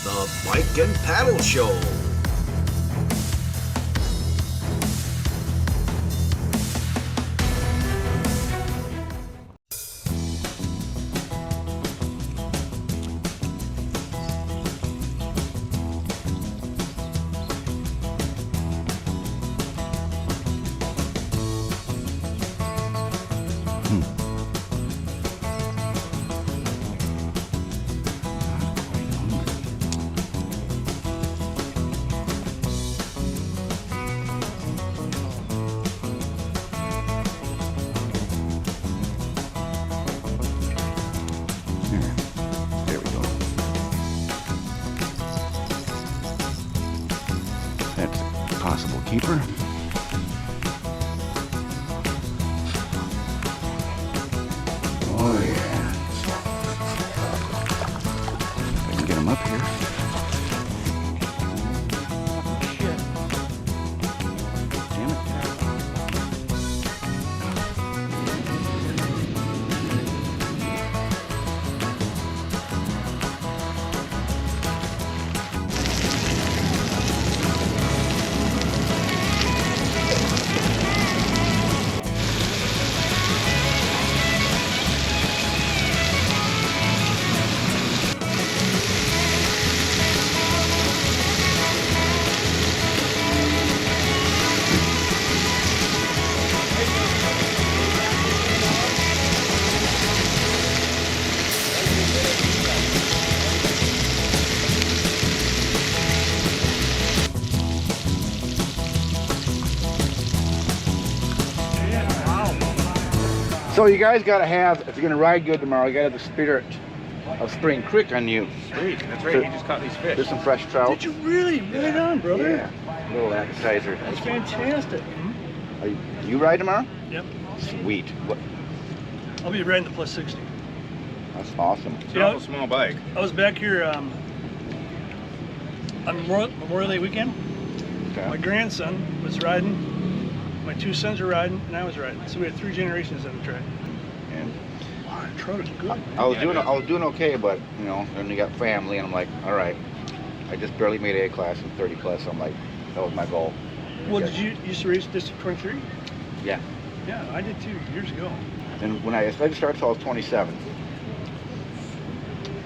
the Bike and Paddle Show. There we go. That's a possible keeper. Oh yeah. I can get him up here. Shit. Damn it. So you guys gotta have, if you're gonna ride good tomorrow, you gotta have the spirit of Spring Creek on you. Sweet, that's right, you just caught these fish. There's some fresh trout. Did you really? Right on, brother. Yeah, little appetizer. That's fantastic. Are you ride tomorrow? Yep. Sweet. What? I'll be riding the plus 60. That's awesome. It's an awful small bike. I was back here on Memorial Day weekend. Okay. My grandson was riding, my two sons were riding, and I was riding. So we had 3 generations on the track. And Wow, that trout is good. I was doing okay, but you know, then you got family, and I'm like, all right. I just barely made A class in 30 plus. So I'm like, that was my goal. Well, did you used to race District 23? Yeah. Yeah, I did too, years ago. And when I didn't start till I was 27.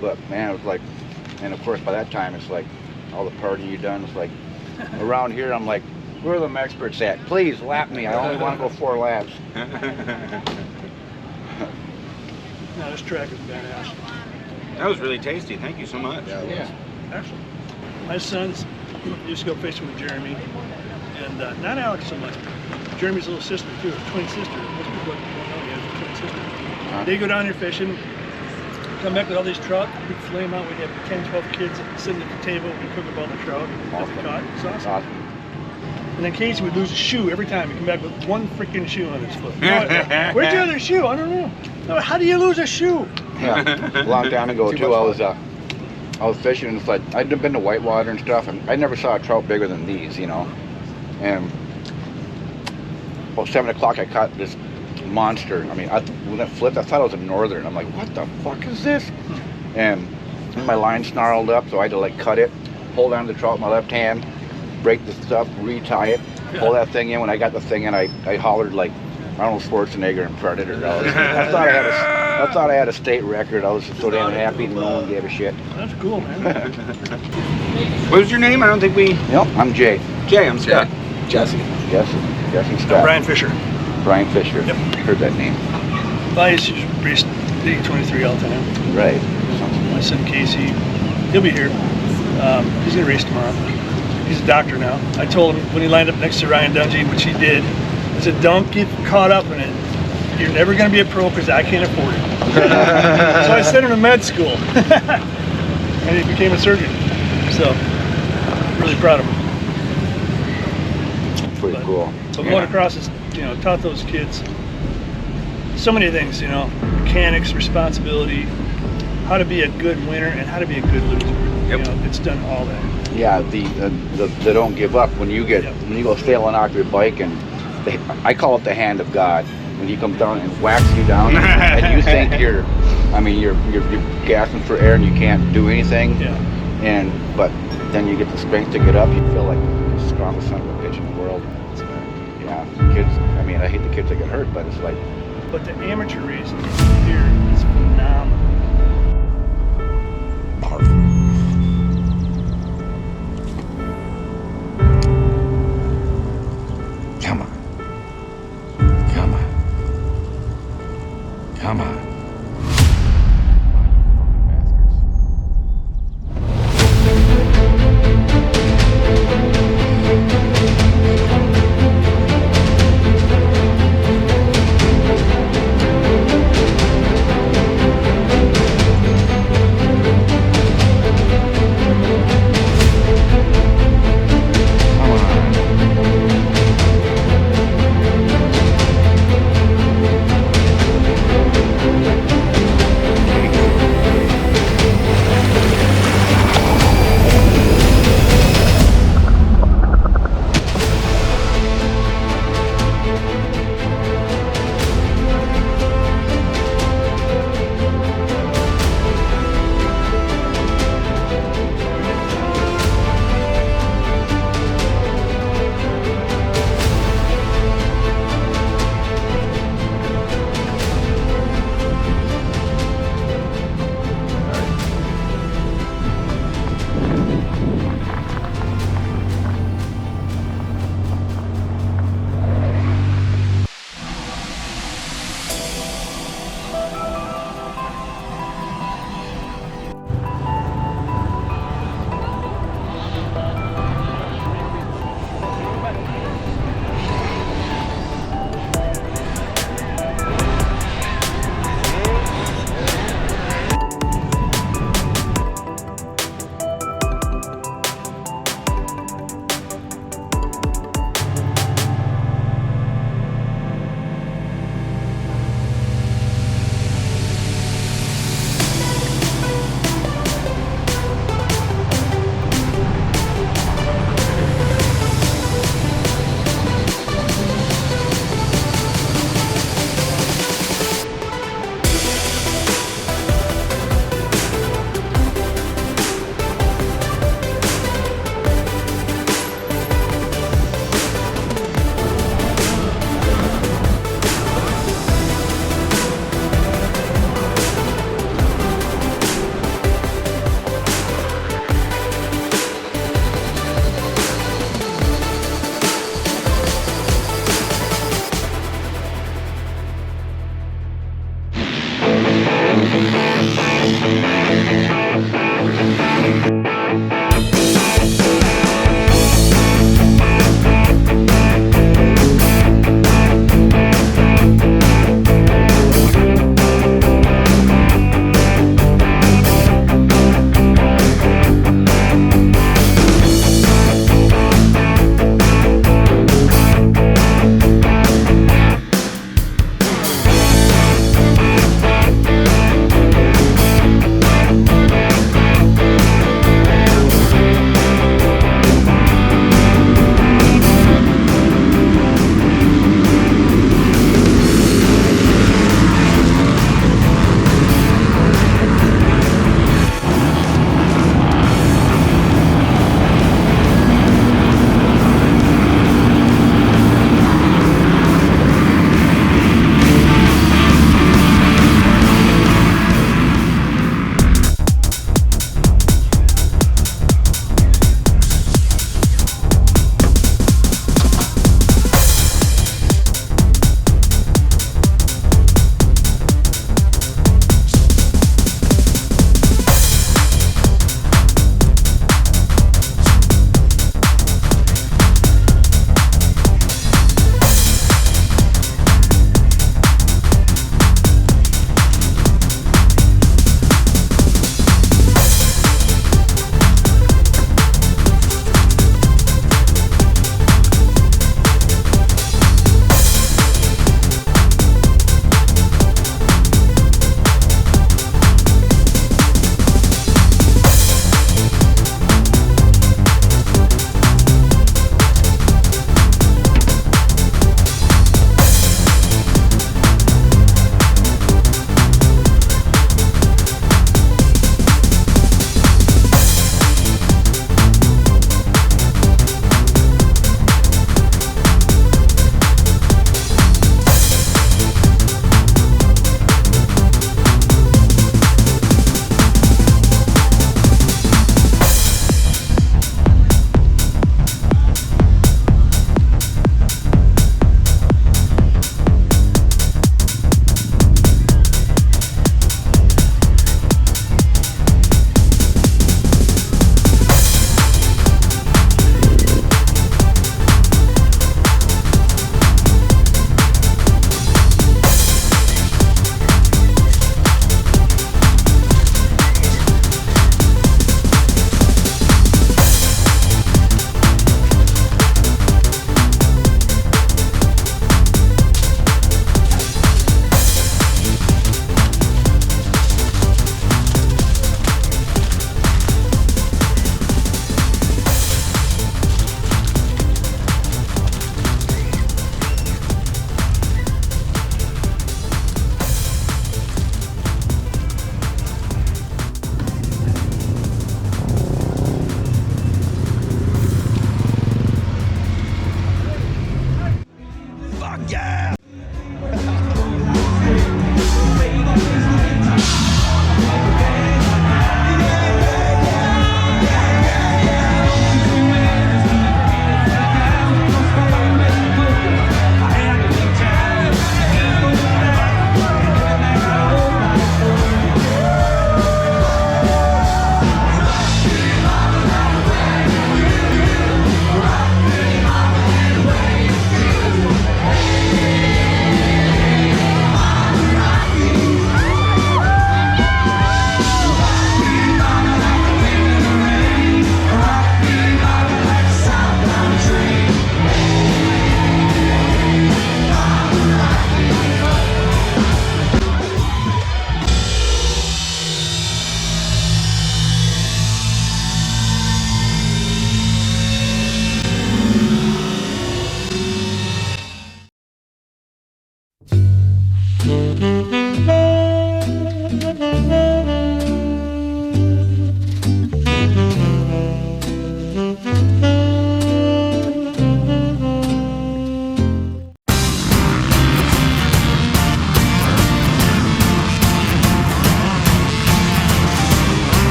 But man, it was like, and of course by that time it's like all the partying you done. It's like around here I'm like, where are the experts at? Please lap me. I only want to go 4 laps. No, this track is badass. That was really tasty, thank you so much. Yeah. Excellent. My sons used to go fishing with Jeremy, and not Alex so much. Jeremy's little sister too, a twin sister. Most people don't know he has a twin sister. They go down here fishing, come back with all these trout, we'd flay them out. We'd have 10, 12 kids sitting at the table, we'd cook up all the trout that we caught. It's awesome. And then Casey would lose a shoe every time. He'd come back with one freaking shoe on his foot. Where's the other shoe? I don't know. No, how do you lose a shoe? Yeah, a long time ago too. I was fishing, and it's like I'd been to whitewater and stuff, and I never saw a trout bigger than these, you know. And about 7 o'clock, I caught this monster. I mean, when it flipped, I thought it was a northern. I'm like, what the fuck is this? And my line snarled up, so I had to like cut it, hold on to the trout with my left hand, break the stuff, retie it, pull that thing in. When I got the thing in, I hollered like Arnold Schwarzenegger in Predator. I thought I had a state record. I was so damn happy, and no one gave a shit. That's cool, man. What was your name? I don't think we... Yep, I'm Jay. Jay, I'm Scott. Jesse. Jesse Scott. Brian Fisher. Brian Fisher. Yep. Heard that name. I used to race the 23 all the time. Right. My son Casey, he'll be here. He's gonna race tomorrow. He's a doctor now. I told him when he lined up next to Ryan Dungey, which he did, I said, don't get caught up in it. You're never gonna be a pro because I can't afford it. So I sent him to med school. And he became a surgeon. So, really proud of him. Pretty cool. But going across is, you know, taught those kids so many things, you know, mechanics, responsibility, how to be a good winner and how to be a good loser. Yep. You know, it's done all that. Yeah, the don't give up. When you go sailing off your bike, and I call it the hand of God. When he comes down and whacks you down, and you think you're gasping for air and you can't do anything. Yeah. But then you get the strength to get up. You feel like the strongest son of a bitch in the world. Yeah, kids. I mean, I hate the kids that get hurt, but it's like. But the amateur racing here is phenomenal. Come on. Come on. Come on.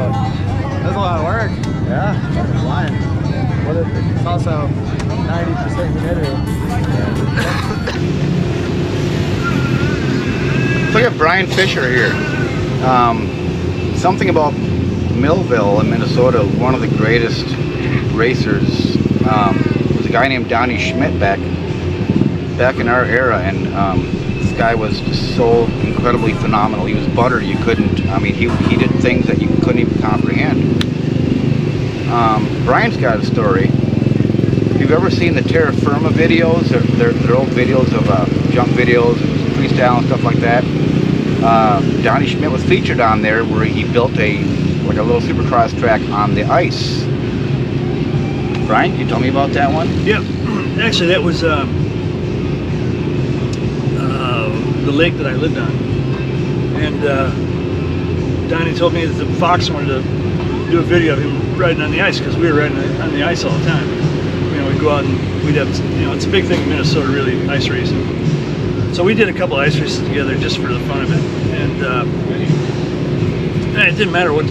out. That's a lot of work. Yeah, I'm lying. But it's also 90% humidity. Look at Brian Fisher here. Something about Millville in Minnesota, one of the greatest racers was a guy named Donnie Schmidt back in our era, and this guy was just so incredibly phenomenal. He was butter. You couldn't, I mean, he did things that you couldn't even comprehend. Brian's got a story. If you've ever seen the Terra Firma videos, they're old videos of jump videos, freestyle and stuff like that. Donnie Schmidt was featured on there, where he built a little supercross track on the ice. Brian, can you tell me about that one? Yeah, actually that was the lake that I lived on, and Donnie told me that the Fox wanted to do a video of him riding on the ice, because we were riding on the ice all the time. You know, we'd go out and we'd have, you know, it's a big thing in Minnesota, really, ice racing. So we did a couple of ice races together just for the fun of it, and it didn't matter what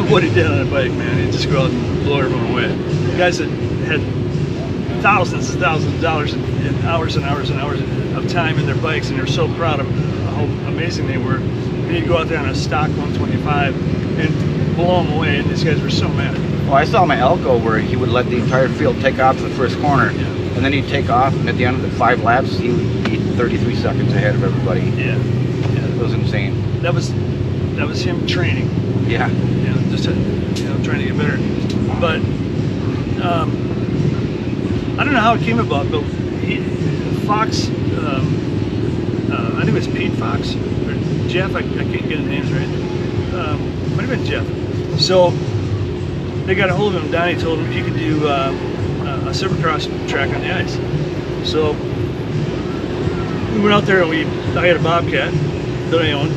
what he did on a bike, man. He'd just go out and blow everyone away. Guys that had thousands and thousands of dollars and hours and hours and hours of time in their bikes, and they were so proud of how amazing they were. And he'd go out there on a stock 125 and blow them away, and these guys were so mad. Well, I saw my Elko where he would let the entire field take off to the first corner, and then he'd take off, and at the end of the 5 laps, he would be 33 seconds ahead of everybody. Yeah, It was insane. that was him training. Yeah. You know, just trying to get better. But I don't know how it came about, but Fox, I think it was Pete Fox or Jeff. I can't get his names right. Might have been Jeff. So they got a hold of him. Donnie told him he could do a supercross track on the ice. So we went out there, and I had a Bobcat that I owned.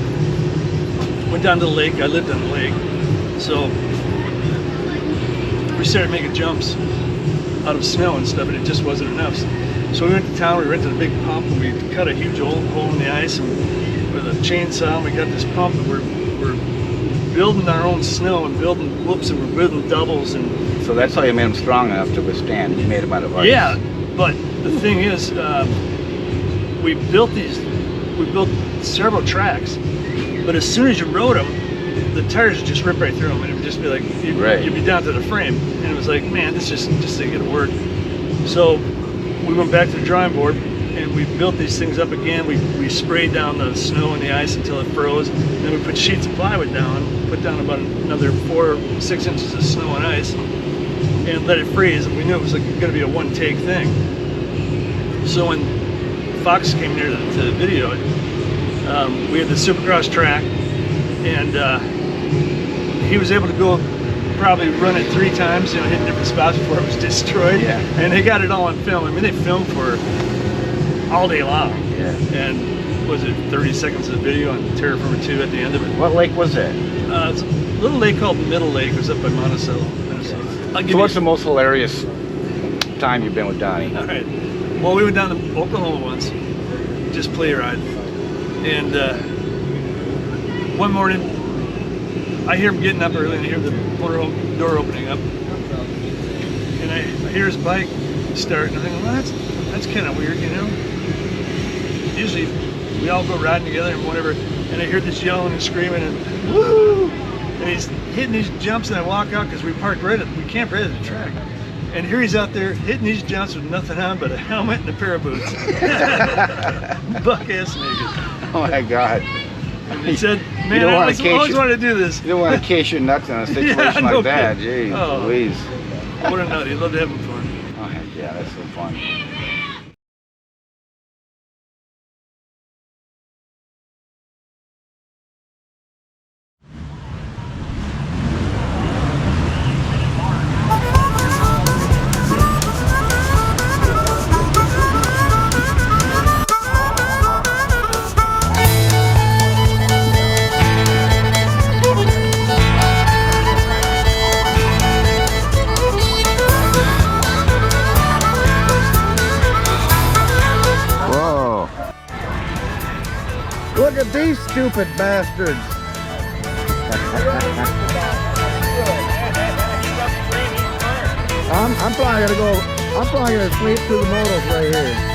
Went down to the lake. I lived on the lake. So we started making jumps out of snow and stuff, and it just wasn't enough. So we went to town, we rented a big pump, and we cut a huge hole in the ice, and with a chainsaw, and we got this pump, and we're building our own snow and building whoops, and we're building doubles. And So that's how you made him strong enough to withstand. You made him out of ice. yeah, but the thing is, we built several tracks, but as soon as you rode them, the tires would just rip right through them, and it would just be like, you'd be down to the frame, and it was like, man, this just ain't gonna work. So we went back to the drawing board, and we built these things up again. We sprayed down the snow and the ice until it froze, and then we put sheets of plywood down, put down about another 4 or 6 inches of snow and ice, and let it freeze, and we knew it was gonna be a one-take thing. So when Fox came here to video it, we had the Supercross track, and he was able to go probably run it 3 times, hit different spots before it was destroyed. Yeah. And they got it all on film. I mean, they filmed for all day long. Yeah. And was it 30 seconds of video on Terra Firma 2 at the end of it? What lake was that? It's a little lake called Middle Lake. It was up by Monticello, Minnesota. So what's the most hilarious time you've been with Donnie? All right. Well, we went down to Oklahoma once, just play ride, and one morning I hear him getting up early, and I hear the door opening up, and I hear his bike start, and I think, well, that's kind of weird, Usually we all go riding together and whatever, and I hear this yelling and screaming and woo, and he's hitting these jumps, and I walk out because we camped right at the track. And here he's out there hitting these jumps with nothing on but a helmet and a pair of boots. Buck ass naked. Oh my God. And he said, man, I always wanted to do this. You don't want to case your nuts in a situation like that. Kidding. Jeez, Oh. Louise. What a nut. He loved having fun. Oh, heck yeah, that's so fun. Whoa. Look at these stupid bastards. I'm probably gonna sleep through the motos right here.